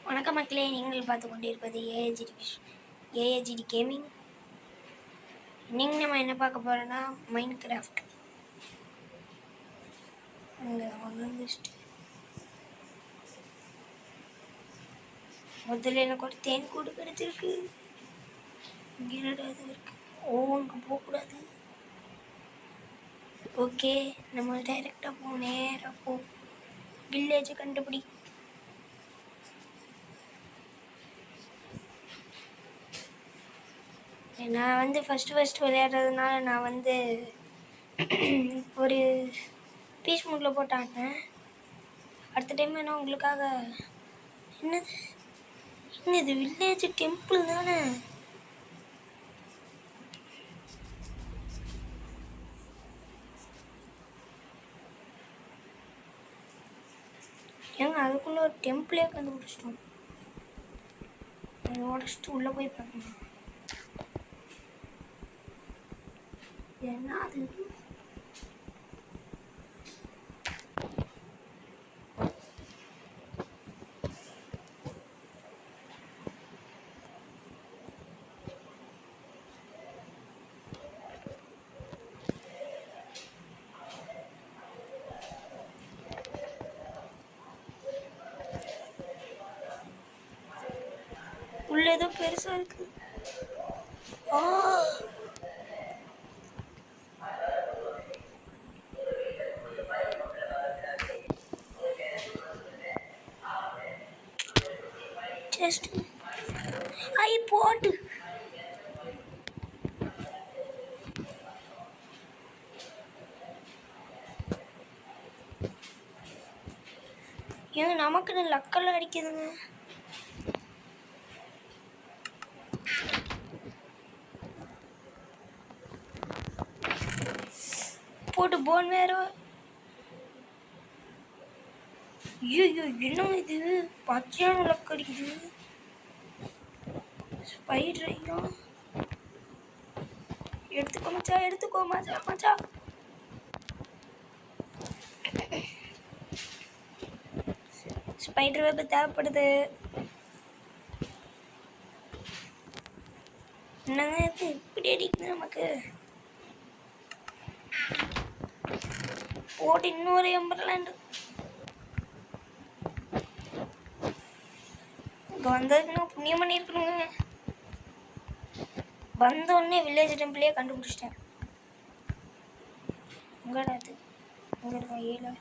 வணக்கம் மக்களே, நீங்கள் பார்த்து கொண்டிருப்பது ஏஏஜிடி கேமிங். இன்னைக்கு நம்ம என்ன பார்க்க போகிறோன்னா மைண்ட் கிராஃப்ட். முதல்ல எனக்கு ஒரு தேன் கூடு கிடச்சிருக்கு. இங்கே என்னடாது இருக்கு? அங்கே போகக்கூடாது. ஓகே, நம்ம டைரெக்டாக போவோம். நேராக போ, வில்லேஜை கண்டுபிடி. நான் ஃபஸ்ட்டு விளையாடுறதுனால நான் ஒரு பீஸ் மூடில் போட்டாங்க. அடுத்த டைம் நான் உங்களுக்காக என்னது வில்லேஜ் டெம்பிள் தானே? ஏங்க அதுக்குள்ளே ஒரு டெம்பிளே கண்டுபிடிச்சிட்டோம். உடச்சிட்டு உள்ளே போய் பார்க்கணும். என்ன அது? உள்ள ஏதோ பெருசா இருக்கு. ஜஸ்ட் ஐ போட்டு ஏங்க நமக்குன்னு லக்கெல்லாம் அடிக்குதுங்க. போட்டு போன் வேற. ஐயோ என்னங்க இது? பச்சையான லக் அடிக்குது. ஸ்பைடர் ஐயோ எடுத்துக்கோ மச்சா, எடுத்துக்கோ மச்சா. ஸ்பைடர் வெப் தேவைப்படுது. என்னங்க இது இப்படி அடிக்குது நமக்கு? போட்டு இன்னொரு எம்பர்லாண்டு. இங்கே வந்ததுக்கு நான் புண்ணியம் பண்ணியிருக்கணுங்க. வந்தோடனே வில்லேஜ் டெம்பிளே கண்டுபிடிச்சிட்டேன். உங்கடா அது? இங்கே இருக்கா 7